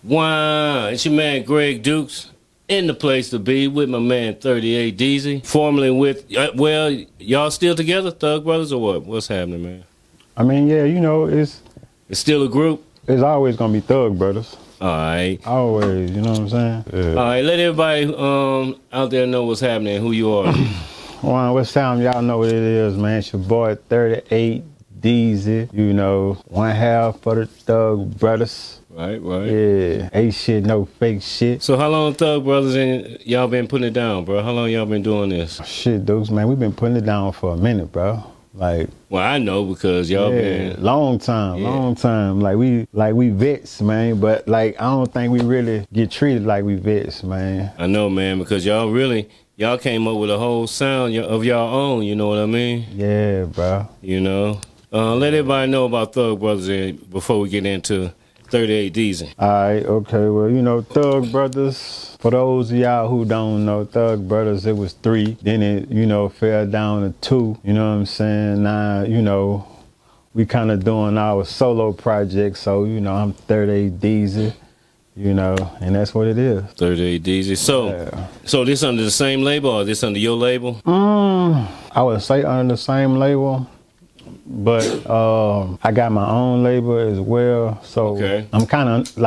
Wow, it's your man Greg Dukes in the place to be with my man 38 DEZZIE, formerly with, well, y'all still together, Thug Brothers, or what? What's happening, man? I mean, yeah, you know, it's still a group? It's always gonna be Thug Brothers. All right. Always, you know what I'm saying? Yeah. All right, let everybody out there know what's happening, who you are. Well, what's time? Y'all know what it is, man. It's your boy 38 DEZZIE, you know, one half for the Thug Brothers. Right, right. Yeah, ain't shit, no fake shit. So how long Thug Brothers and y'all been putting it down, bro? How long y'all been doing this? Shit, Dukes, man, we've been putting it down for a minute, bro. Like, well, I know because y'all been long time. Like we vets, man. But like, I don't think we really get treated like we vets, man. I know, man, because y'all came up with a whole sound of y'all own. You know what I mean? Yeah, bro. You know, let everybody know about Thug Brothers before we get into 38 DEZZIE. All right, okay. Well, you know, Thug Brothers, for those of y'all who don't know, Thug Brothers, it was 3. Then it, you know, fell down to 2. You know what I'm saying? Now, you know, we kind of doing our solo project. So, you know, I'm 38 DEZZIE, you know, and that's what it is. 38 DEZZIE. So this under the same label or this under your label? I would say under the same label. But I got my own label as well, so I'm kind of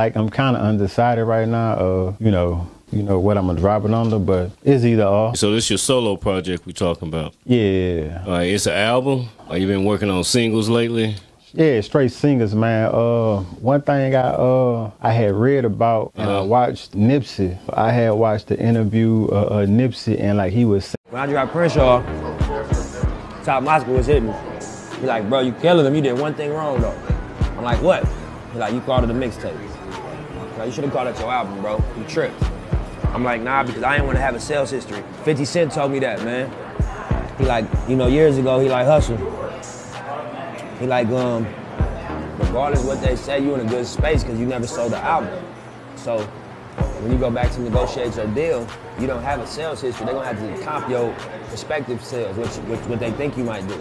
undecided right now. You know what I'm gonna drop it under, but it's either or. So this your solo project we talking about? Yeah. All right, it's an album. Or you been working on singles lately? Yeah, straight singles, man. One thing I had read about and I watched Nipsey. I had watched the interview of Nipsey, and like he was saying, when I dropped Crenshaw, Top Moscow was hitting me. He like, bro, you killing them. You did one thing wrong, though. I'm like, what? He like, you called it a mixtape. Like, you should have called it your album, bro. You tripped. I'm like, nah, because I ain't want to have a sales history. 50 Cent told me that, man. He like, you know, years ago, he like, hustle. He like, regardless of what they say, you in a good space because you never sold the album. So when you go back to negotiate your deal, you don't have a sales history. They're going to have to comp your prospective sales, what they think you might do.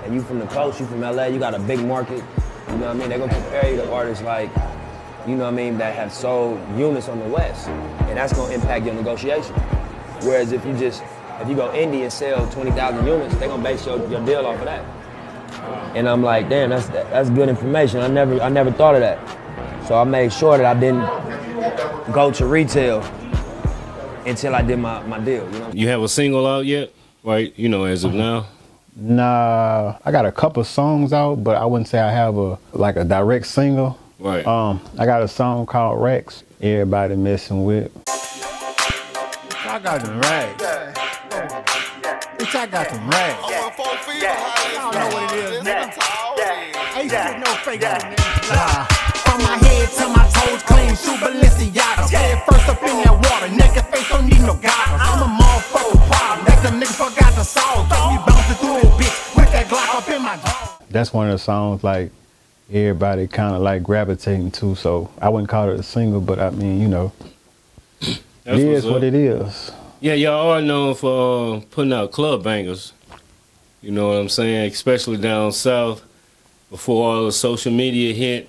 And you from the coast, you from LA, you got a big market, you know what I mean? They're gonna compare you to artists like, you know what I mean, that have sold units on the West. And that's gonna impact your negotiation. Whereas if you go indie and sell 20,000 units, they're gonna base your deal off of that. And I'm like, damn, that's good information. I never thought of that. So I made sure that I didn't go to retail until I did my deal, you know? You have a single out yet, right? You know, as of now? Nah, I got a couple songs out, but I wouldn't say I have a direct single. Right. I got a song called Rex. Everybody messing with. I got them rags. Bitch, I got them rags. Y'all know what it is, nigga. I ain't shit no fake nigga. From my head to my toes, clean shoe Balenciaga. Head first up in that water, naked face don't need no goggles. I'm a motherfucking problem. That them niggas forgot the song. Got me bouncing through a bitch with that Glock up in my jaw. That's one of the songs like everybody kind of like gravitating to. So I wouldn't call it a single, but I mean, you know, it is what it is. Yeah, y'all are known for putting out club bangers. You know what I'm saying? Especially down south before all the social media hit.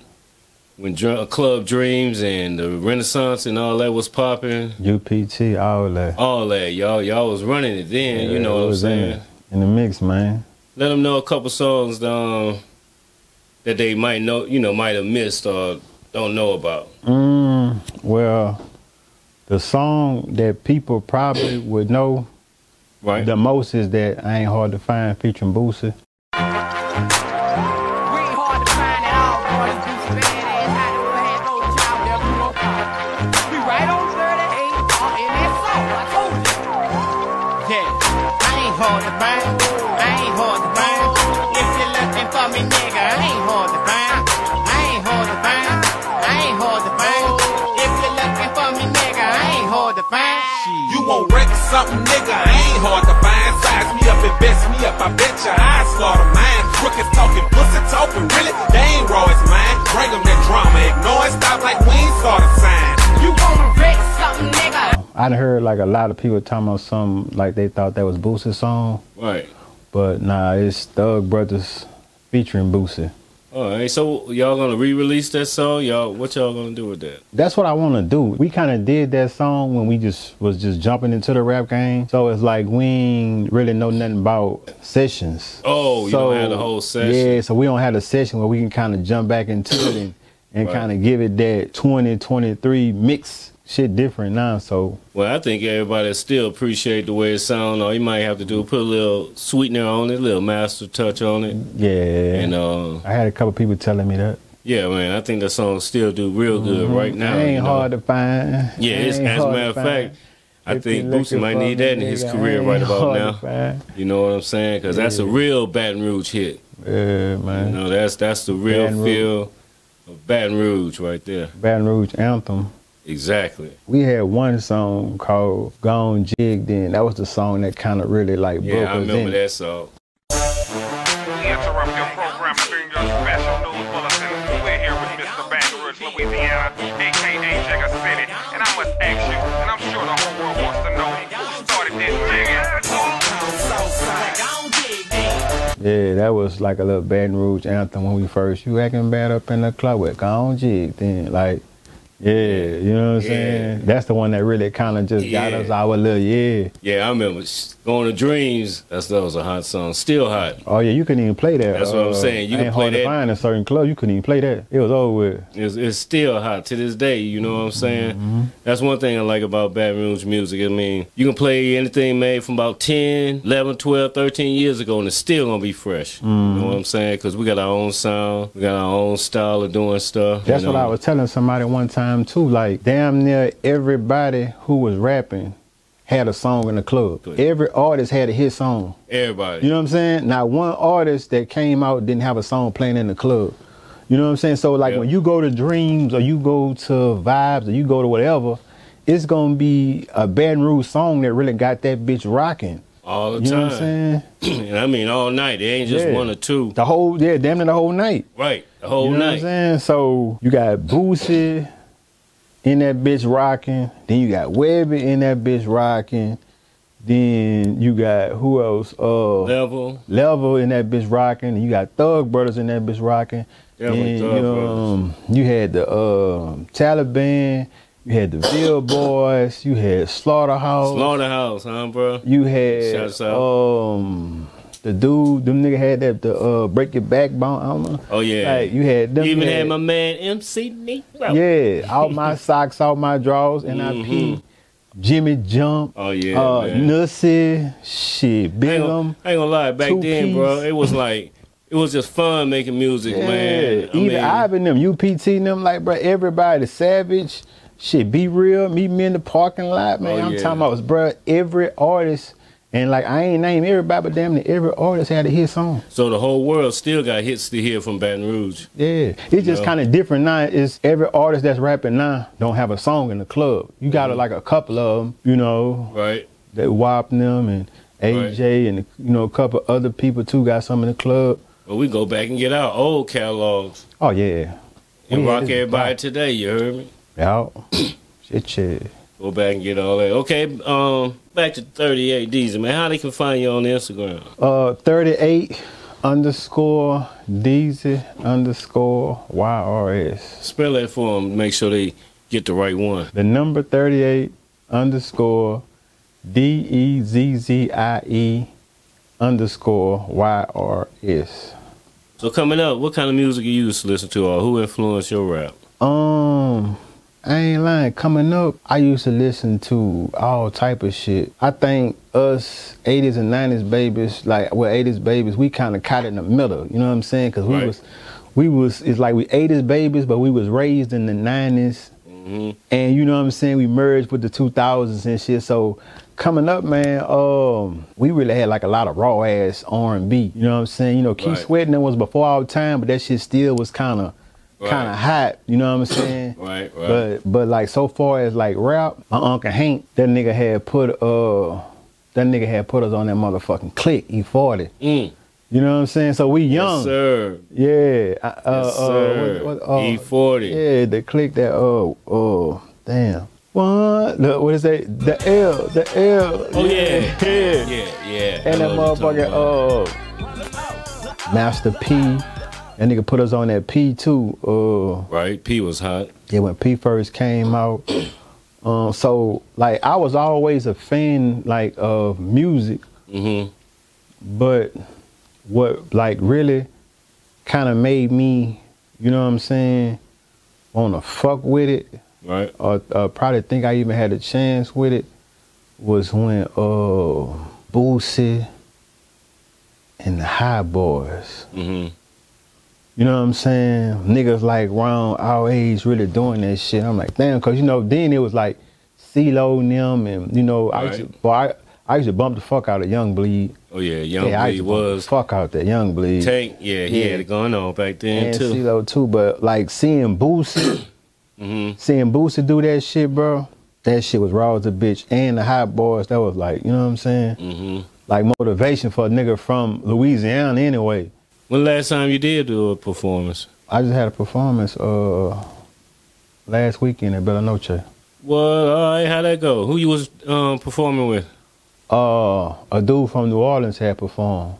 When Club Dreams and the Renaissance and all that was popping. UPT, all that. All that. Y'all was running it then, yeah, you know what I'm saying? In the mix, man. Let them know a couple songs that they might know, you know, might have missed or don't know about. Well, the song that people probably would know the most is that I Ain't Hard to Find featuring Boosie. Hard to find, I ain't hard to find. If you're looking for me, nigga, I ain't hard to find. I ain't hard to find, I ain't hard to find. If you're looking for me, nigga, I ain't hard to find. You won't wreck something, nigga, I ain't hard to find. Size me up, invest me up, I bet your eyes slaughter mine. Crooked talking, pussy talking, really, they ain't raw as mine. Bring them that drama, ignore it, stop like we ain't saw the sign. You wanna wreck something, nigga? I'd heard like a lot of people talking about something like they thought that was Boosie's song. Right. But nah, it's Thug Brothers featuring Boosie. All right, so y'all gonna re-release that song? What y'all gonna do with that? That's what I want to do. We kind of did that song when we was just jumping into the rap game. So it's like we ain't really know nothing about sessions. Oh, you don't have the whole session. Yeah, so we don't have a session where we can kind of jump back into it and Right. kind of give it that 2023 mix. Shit different now, so. Well, I think everybody still appreciate the way it sounds. All you might have to do put a little sweetener on it, a little master touch on it. Yeah. And I had a couple people telling me that. yeah, man, I think that song still do real good right now. It ain't you know? hard to find. Yeah, as a matter of fact, I think Boosie might need that in his career right about now. You know what I'm saying? Because that's a real Baton Rouge hit. Yeah, man. You know, that's the real Baton feel of Baton Rouge right there. Baton Rouge anthem. Exactly. We had one song called Gone Jig Then. That was the song that kind of really like broke us in. Yeah, I remember that song. We interrupt your program to bring your special news bulletin. We're here with Mr. Baton Rouge, Louisiana, a.k.a. Jigger City. And I must ask you, and I'm sure the whole world wants to know, who started this jigging? Yeah, that was like a little Baton Rouge anthem when we first. You acting bad up in the club with Gone Jig Then. Like, yeah, you know what I'm saying? That's the one that really kind of just got us our little, Yeah, I remember Going to Dreams. That was a hot song. Still hot. Oh, yeah, you couldn't even play that. That's what I'm saying. You can play hard to that. find in certain clubs. You couldn't even play that. It was over with. It's still hot to this day, you know what I'm saying? That's one thing I like about Baton Rouge music. I mean, you can play anything made from about 10, 11, 12, 13 years ago, and it's still going to be fresh. You know what I'm saying? Because we got our own sound. We got our own style of doing stuff. That's what I was telling somebody one time, too. Like, damn near everybody who was rapping had a song in the club. Every artist had a hit song. Everybody. You know what I'm saying? Not one artist that came out didn't have a song playing in the club. You know what I'm saying? So like when you go to Dreams or you go to Vibes or you go to whatever, it's gonna be a Baton Rouge song that really got that bitch rocking. All the time. You know what I'm saying? And I mean all night. It ain't just one or two. The whole, damn near the whole night. Right. The whole you know night. What I'm saying? So you got Boosie in that bitch rocking. Then you got Webby in that bitch rocking. Then you got who else? Level in that bitch rocking. And you got Thug Brothers in that bitch rocking. Definitely Thug Brothers. You had the Taliban. You had the Ville Boys. You had Slaughterhouse. Slaughterhouse, huh, bro? You had Shouts out. the dude, them nigga had that the Break Your Backbone. I don't know. Oh yeah. Like you had them. You even had my man MC Negro. Yeah, Out My Socks, Out My Drawers, NIP. Jimmy Jump. Oh yeah. Man. Nussy. Shit. Big I ain't gonna lie. Back then, bro, it was like it was just fun making music, man. Even Ivan them, UPT them, like bro, everybody, Savage. Shit, Be Real, Meet Me in the Parking Lot, man. I'm talking about, bro, every artist, and like I ain't name everybody, but damn near every artist had a hit song. So the whole world still got hits to hear from Baton Rouge. Yeah, it's just kind of different now. It's every artist that's rapping now don't have a song in the club. You got like a couple of them, you know, right? That WAP them and AJ and you know a couple other people too got some in the club. Well, we go back and get our old catalogs. Oh yeah, and rock everybody today. You heard me? Yeah. Shit. Go back and get all that. Okay, back to 38 DEZZIE, man. How they can find you on Instagram? 38_DEZZIE_YRS. Spell that for them. Make sure they get the right one. The number 38_DEZZIE_YRS. So coming up, what kind of music you used to listen to, or who influenced your rap? I ain't lying. Coming up, I used to listen to all type of shit. I think us 80s and 90s babies, like we're 80s babies, we kind of caught in the middle. You know what I'm saying? Because we was, it's like we 80s babies, but we was raised in the 90s. And you know what I'm saying? We merged with the 2000s and shit. So coming up, man, we really had like a lot of raw ass R&B. You know what I'm saying? You know, Keith Sweating was before our time, but that shit still was kind of hot, you know what I'm saying? Right. But like so far as like rap, my Uncle Hank, that nigga had put us on that motherfucking click, E40. You know what I'm saying? So we young. Yes, sir. Yeah. Yes, sir. E40. Yeah, the click that damn. What is that? The L. Oh yeah. And that motherfucking Master P. That nigga put us on that P too. Right, P was hot. Yeah, when P first came out. So like I was always a fan like of music. But what like really kind of made me, you know what I'm saying, wanna fuck with it. Right. Or probably think I even had a chance with it was when Boosie and the High Boys. You know what I'm saying? Niggas like around our age really doing that shit. I'm like, damn, cause you know, then it was like CeeLo and them, and you know, I used to bump the fuck out of Young Bleed. Oh yeah, Young Bleed was fuck out that Young Bleed. Tank, he had it going on back then and too. CeeLo too, but like seeing Boosie, seeing Boosie do that shit, bro. That shit was raw as a bitch. And the Hot Boys, that was like, you know what I'm saying? Like motivation for a nigga from Louisiana anyway. When last time you did do a performance? I just had a performance last weekend at Bella Noche. Well, all right, how'd that go? Who you was performing with? A dude from New Orleans had performed.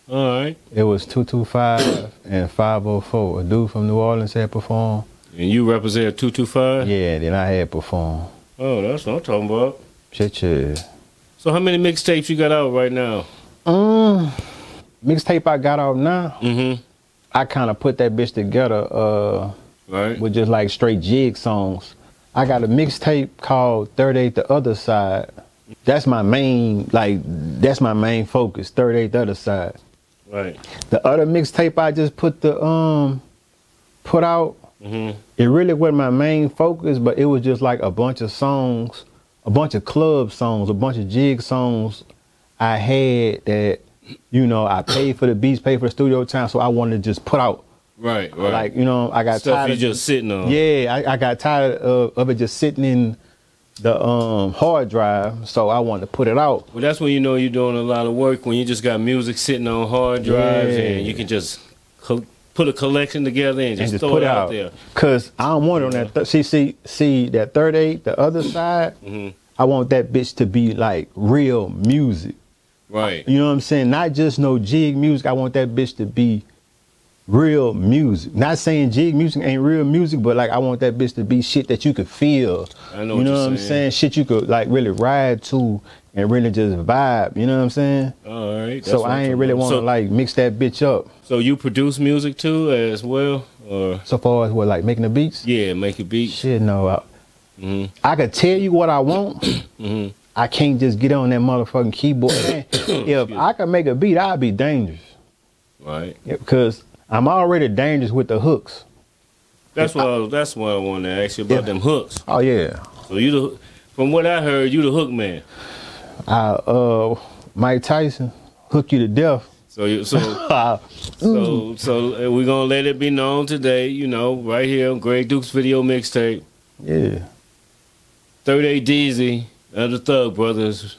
All right. It was 225 and 504. A dude from New Orleans had performed. And you represent 225? Yeah, then I had performed. Oh, that's what I'm talking about. Shit, yeah. So how many mixtapes you got out right now? Mixtape I got out now, I kind of put that bitch together right. with just like straight jig songs. I got a mixtape called 38 The Other Side. That's my main, that's my main focus, 38 The Other Side. Right. The other mixtape I just put out, it really wasn't my main focus, but it was just like a bunch of songs, a bunch of club songs, a bunch of jig songs I had that, you know, I paid for the beats, paid for the studio time, so I wanted to just put out. Right. Like, you know, I got stuff tired you of just sitting on. Yeah, I got tired of it just sitting in the hard drive, so I wanted to put it out. Well, that's when you know you're doing a lot of work, when you just got music sitting on hard drives and you can just put a collection together and just throw put it out there. Cause I don't want it on that. See that 38, the other side. I want that bitch to be like real music. Right. You know what I'm saying? Not just no jig music. I want that bitch to be real music. Not saying jig music ain't real music, but like I want that bitch to be shit that you could feel. I know you know what I'm saying? Shit you could like really ride to and really just vibe. You know what I'm saying? All right. So I ain't really want to like mix that bitch up. So you produce music too as well, or so far as what, like making the beats? Yeah, making beats. Shit, no. I could tell you what I want. I can't just get on that motherfucking keyboard. If I could make a beat, I'd be dangerous. Right. Because I'm already dangerous with the hooks. That's what I wanted to ask you about them hooks. Oh yeah. So from what I heard, you the hook man. Mike Tyson, hook you to death. So we're gonna let it be known today, you know, right here on Greg Duke's video mixtape. Yeah. 38 DEZZIE of the Thug Brothers.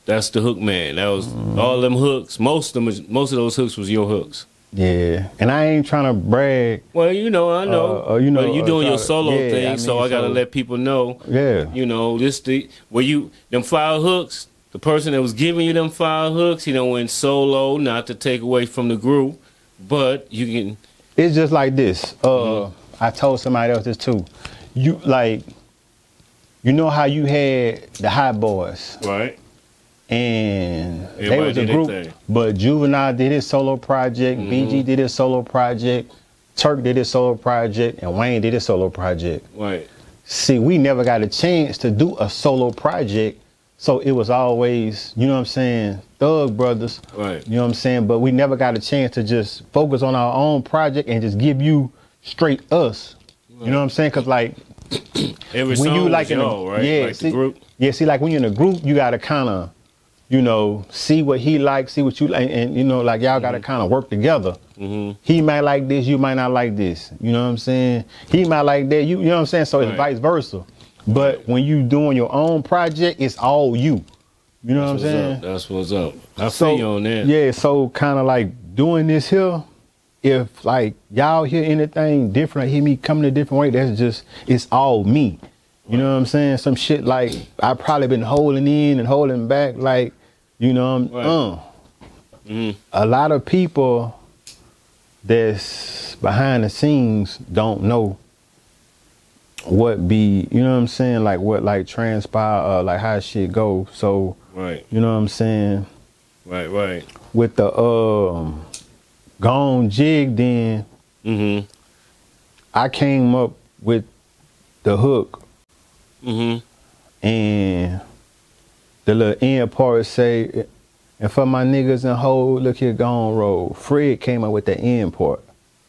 That's the hook man. That was all them hooks. Most of those hooks was your hooks. Yeah, and I ain't trying to brag. Well, you know, I know. You know, but you doing your solo thing, I mean, so I gotta let people know. Yeah. You know, them 5 hooks. The person that was giving you them 5 hooks, he done went solo, not to take away from the group, but you can. It's just like this. I told somebody else this too. You know how you had the Hot Boys, right? And everybody they was a group, but Juvenile did his solo project, BG did his solo project, Turk did his solo project, and Wayne did his solo project. Right. See, we never got a chance to do a solo project, so it was always, you know what I'm saying, Thug Brothers. Right. You know what I'm saying? But we never got a chance to just focus on our own project and just give you straight us. Right. You know what I'm saying? Cause like every song you like in a, right? Yeah, like see, the group. Yeah, see, like when you're in a group, you gotta kinda, you know, see what he likes, see what you like, and you know, like y'all gotta kind of work together. He might like this, you might not like this. You know what I'm saying? He might like that, you know what I'm saying? So it's vice versa. But when you doing your own project, it's all you. You know what I'm saying? That's what's up. I feel you on that. Yeah, so kind of like doing this here, if like y'all hear anything different, hear me coming a different way, that's just, it's all me. You know what I'm saying? Some shit like I probably been holding in and holding back, like, you know, a lot of people that's behind the scenes don't know what be, you know what I'm saying, like what like transpire, like how shit go. So Right. you know what I'm saying. Right. With the gone jig, then I came up with the hook, and the little end part say, and for my niggas and hoes, look here, gone roll. Fred came up with the end part.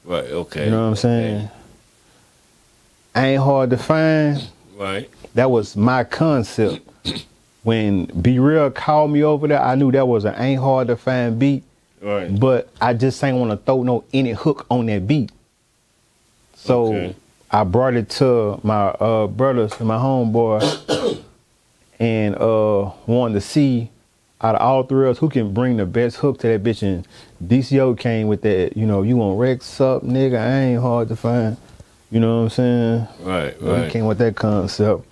Right. Okay. You know what I'm saying? Ain't hard to find. Right. That was my concept. When Be Real called me over there, I knew that was an ain't hard to find beat. Right. But I just ain't want to throw any hook on that beat. So I brought it to my brothers and my homeboy and wanted to see out of all three of us who can bring the best hook to that bitch. And DCO came with that, you know, you want Rex up, nigga, I ain't hard to find. You know what I'm saying? Right. He came with that concept.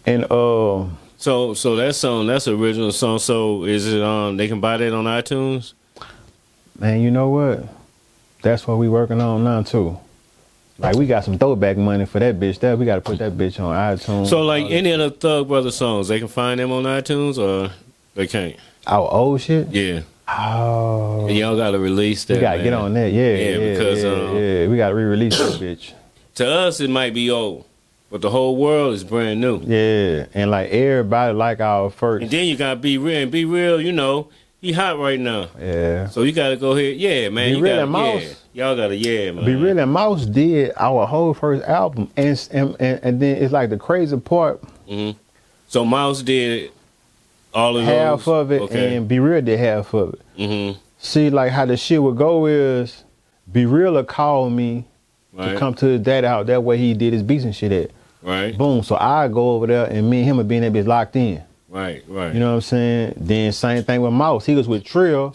And So that song, that's an original song. So is it they can buy that on iTunes? man, you know what? That's what we working on now too. Like we got some throwback money for that bitch. That we got to put that bitch on iTunes. So like any of the Thug Brothers songs, they can find them on iTunes or they can't? Our old shit? Yeah. Oh. And y'all got to release that. We got to get on that. Yeah, because we got to re-release that bitch. To us, it might be old, but the whole world is brand new. Yeah, and like everybody like our first. And then you got to Be Real. And Be Real, you know, he hot right now. Yeah. So you got to go ahead. Yeah, man. Be Real and Mouse. Y'all got to, man. Be Real and Mouse did our whole first album. And then it's like the crazy part. So Mouse did all of half those? of it, okay. and Be Real did half of it. See, like how the shit would go is, Be Real would call me to come to his daddy house. That way he did his beats and shit at. Right. Boom. So I go over there and me and him would be in that bitch locked in. Right. You know what I'm saying? Then same thing with Mouse. He was with Trill,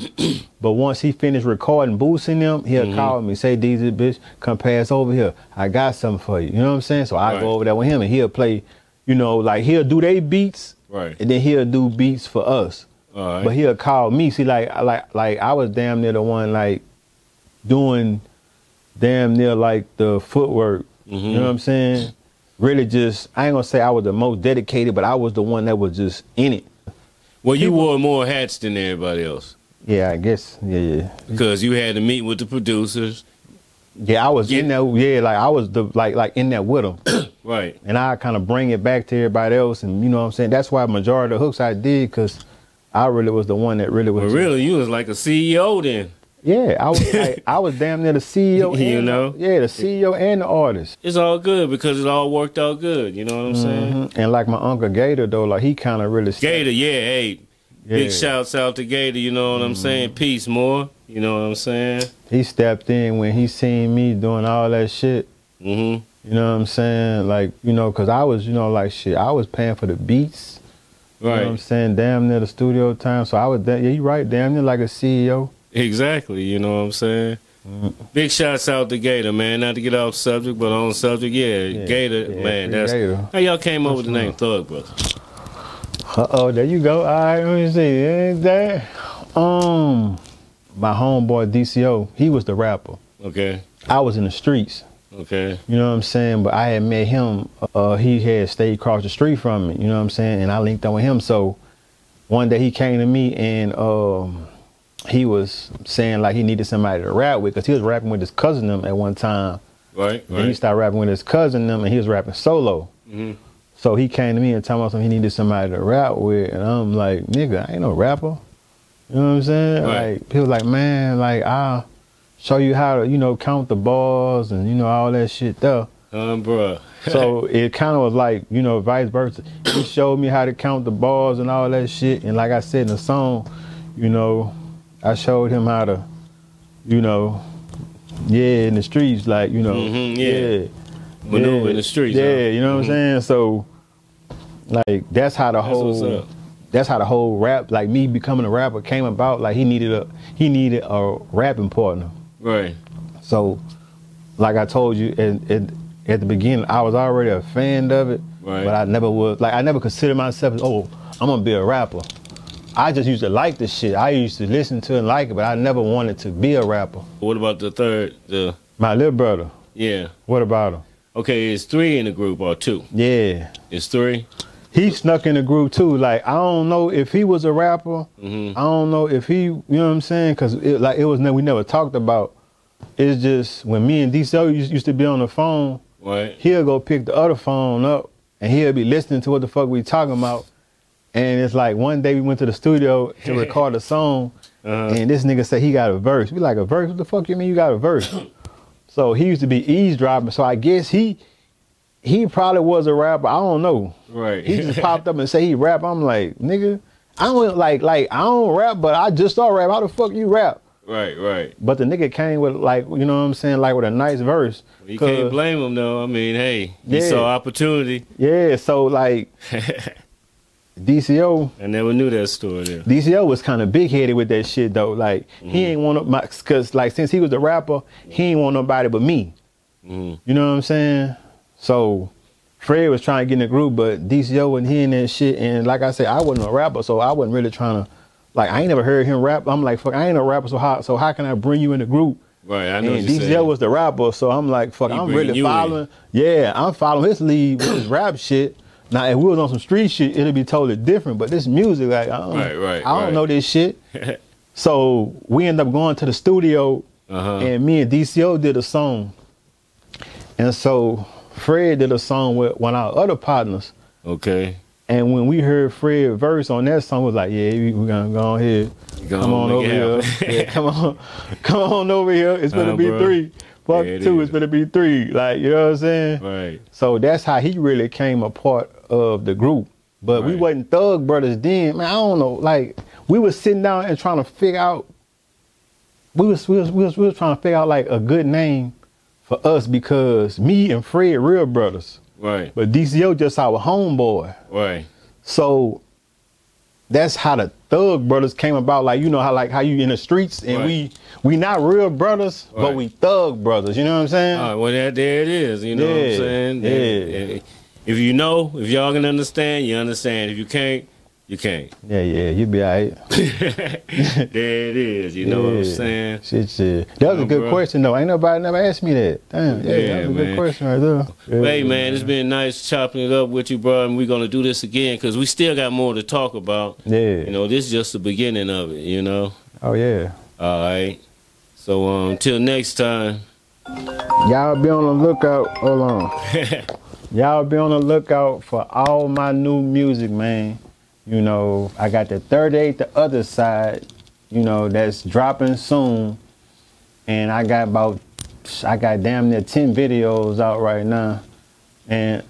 but once he finished recording, boosting them, he'll call me, say, DZ, bitch, come pass over here. I got something for you. You know what I'm saying? So I go over there with him and he'll play, you know, like he'll do they beats, and then he'll do beats for us. But he'll call me. See, like I was damn near the one like doing damn near like the footwork. You know what I'm saying? Really just, I ain't gonna say I was the most dedicated, but I was the one that was just in it. Well, you wore more hats than everybody else. Yeah, I guess. Yeah. Because you had to meet with the producers. Yeah, I was in there. Yeah, like I was the like in there with them. Right. And I kind of bring it back to everybody else, and you know what I'm saying. That's why majority of the hooks I did, because I really was the one that really was. Well, really, you was like a CEO then. Yeah, I was. I was damn near the CEO. You know. The CEO and the artist. It's all good because it all worked out good. You know what I'm saying? And like my uncle Gator though, like he kind of really. Gator, big shouts out to Gator. You know what I'm saying? Peace more. You know what I'm saying? He stepped in when he seen me doing all that shit. You know what I'm saying? Like, you know, cause I was, you know, like shit. I was paying for the beats. Right. You know what I'm saying? Damn near the studio time. So I was, yeah, you right, damn near like a CEO. Exactly, you know what I'm saying? Big shouts out to Gator, man. Not to get off subject, but on subject, Gator, man. That's Gator. How y'all came up with the name Thug Brothers? There you go. All right, let me see. Ain't that? My homeboy DCO, he was the rapper. Okay. I was in the streets. Okay. You know what I'm saying? But I had met him. He had stayed across the street from me. You know what I'm saying? And I linked up with him. So one day he came to me and he was saying like he needed somebody to rap with because he was rapping with his cousin them at one time. Right. And he started rapping with his cousin them and he was rapping solo. So he came to me and told me he needed somebody to rap with. And I'm like, nigga, I ain't no rapper. You know what I'm saying? Right. Like, he was like, man, like, I'll show you how to, you know, count the bars and, you know, all that shit there. Bruh. So it kind of was like, you know, vice versa. He showed me how to count the bars and all that shit. And like I said in the song, you know, I showed him how to, you know, in the streets, like, you know, maneuver in the streets. You know what I'm saying? So, like, that's how the whole rap, like me becoming a rapper came about. Like he needed a rapping partner. Right. So, like I told you at the beginning, I was already a fan of it, but I never considered myself as, I'm gonna be a rapper. I just used to like the shit. I used to listen to it and like it, but I never wanted to be a rapper. What about the third? My little brother. Yeah. What about him? Okay, it's 3 in the group or 2? Yeah. It's 3? He snuck in the group too. Like, I don't know if he was a rapper. I don't know if he, you know what I'm saying? Cause we never talked about. It's just when me and DCO used to be on the phone, right? He'll go pick the other phone up and he'll be listening to what the fuck we talking about. And it's like one day we went to the studio to record a song and this nigga said he got a verse. We like, a verse? What the fuck you mean you got a verse? So he used to be eavesdropping. So I guess he probably was a rapper. I don't know. Right. He just popped up and say he rap. I'm like, nigga, I don't like I don't rap, but I just started rap. How the fuck you rap? Right. But the nigga came with, like, you know what I'm saying, like with a nice verse. You can't blame him though. I mean, hey, he saw opportunity. Yeah, so like DCO. I never knew that story there. DCO was kind of big headed with that shit though. Like he ain't want cause like since he was the rapper, he ain't want nobody but me. You know what I'm saying? So Fred was trying to get in the group, but DCO wasn't hearing that shit. And like I said, I wasn't a rapper, so I wasn't really trying to. Like, I ain't never heard him rap. I'm like, fuck, I ain't a rapper, so how can I bring you in the group? Right, I know and DCL was the rapper, so I'm like, fuck, I'm really following. Yeah, I'm following his lead with his rap shit. Now, if we was on some street shit, it'd be totally different. But this music, like, I don't know this shit. So we ended up going to the studio, and me and DCO did a song. And so Fred did a song with one of our other partners. Okay. And when we heard Fred's verse on that song, we was like, yeah, we're gonna go on here. Come on over here. Yeah, come on over here. It's gonna be 3. Fuck 2, it's gonna be 3. Like, you know what I'm saying? Right. So that's how he really came a part of the group. But we wasn't Thug Brothers then. Man, I don't know. Like, we was sitting down and trying to figure out, we was trying to figure out like a good name for us, because me and Fred real brothers. Right. But DCO just our homeboy. Right. So that's how the Thug Brothers came about. Like, you know how you in the streets and we not real brothers, but we Thug Brothers. You know what I'm saying? All right, well, there it is. You know what I'm saying? Yeah. If you know, if y'all can understand, you understand. If you can't, you can't. Yeah, you be all right. There it is. You know what I'm saying? Shit. That was a good question, though. Ain't nobody never asked me that. Damn, that was a good question right there. Hey, man, it's been nice chopping it up with you, bro, and we're going to do this again because we still got more to talk about. Yeah. You know, this is just the beginning of it, you know? Oh, yeah. All right. So, until next time. Y'all be on the lookout. Hold on. Y'all be on the lookout for all my new music, man. You know, I got the 38 The Other Side, you know, that's dropping soon. And I got damn near 10 videos out right now. And